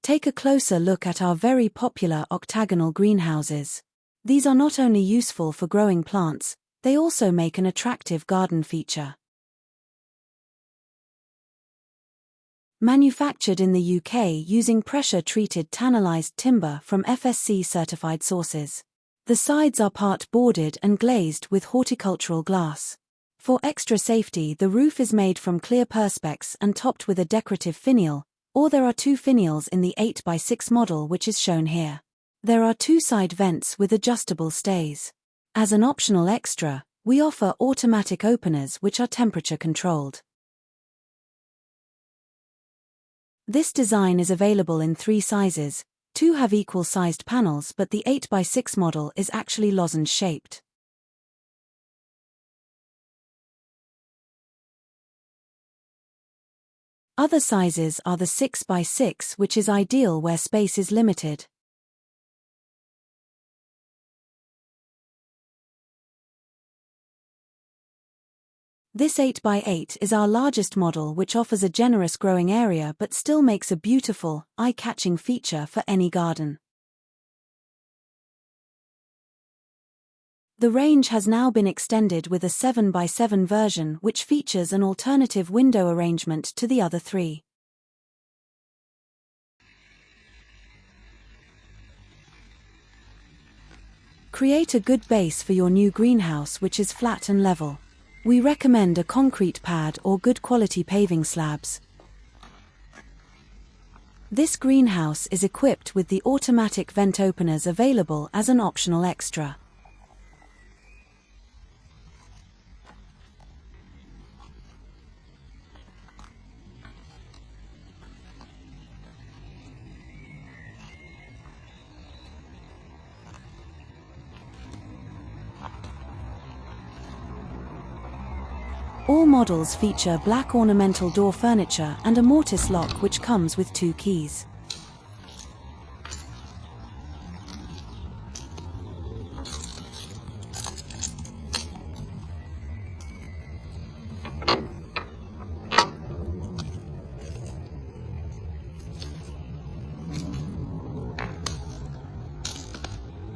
Take a closer look at our very popular octagonal greenhouses. These are not only useful for growing plants, they also make an attractive garden feature. Manufactured in the UK using pressure-treated tanalised timber from FSC-certified sources. The sides are part boarded and glazed with horticultural glass. For extra safety, the roof is made from clear perspex and topped with a decorative finial, or there are 2 finials in the 8x6 model which is shown here. There are 2 side vents with adjustable stays. As an optional extra, we offer automatic openers which are temperature controlled. This design is available in 3 sizes, 2 have equal-sized panels but the 8x6 model is actually lozenge-shaped. Other sizes are the 6x6 which is ideal where space is limited. This 8x8 is our largest model which offers a generous growing area but still makes a beautiful, eye-catching feature for any garden. The range has now been extended with a 7x7 version which features an alternative window arrangement to the other 3. Create a good base for your new greenhouse which is flat and level. We recommend a concrete pad or good quality paving slabs. This greenhouse is equipped with the automatic vent openers available as an optional extra. All models feature black ornamental door furniture and a mortise lock which comes with 2 keys.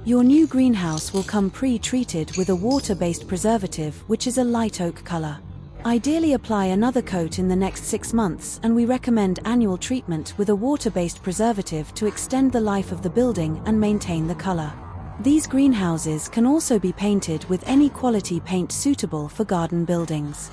Your new greenhouse will come pre-treated with a water-based preservative which is a light oak color. Ideally apply another coat in the next 6 months and we recommend annual treatment with a water-based preservative to extend the life of the building and maintain the color. These greenhouses can also be painted with any quality paint suitable for garden buildings.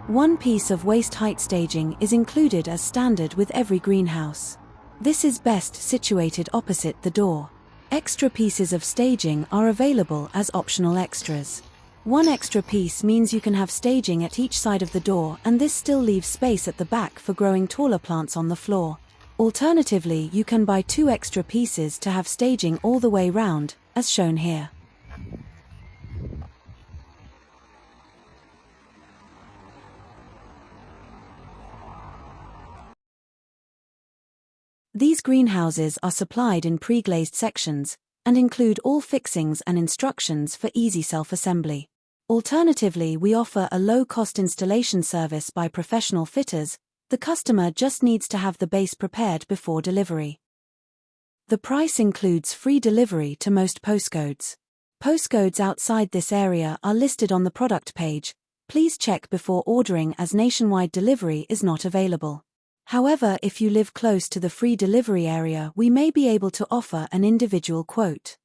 One piece of waist height staging is included as standard with every greenhouse. This is best situated opposite the door. Extra pieces of staging are available as optional extras. One extra piece means you can have staging at each side of the door and this still leaves space at the back for growing taller plants on the floor. Alternatively, you can buy 2 extra pieces to have staging all the way round, as shown here. These greenhouses are supplied in pre-glazed sections, and include all fixings and instructions for easy self-assembly. Alternatively, we offer a low-cost installation service by professional fitters. The customer just needs to have the base prepared before delivery. The price includes free delivery to most postcodes. Postcodes outside this area are listed on the product page. Please check before ordering as nationwide delivery is not available. However, if you live close to the free delivery area, we may be able to offer an individual quote.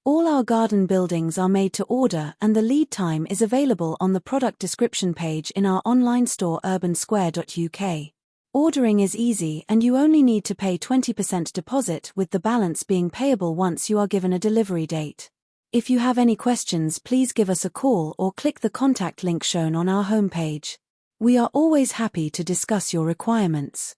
All our garden buildings are made to order and the lead time is available on the product description page in our online store urbansquare.uk. Ordering is easy and you only need to pay 20% deposit with the balance being payable once you are given a delivery date. If you have any questions, please give us a call or click the contact link shown on our homepage. We are always happy to discuss your requirements.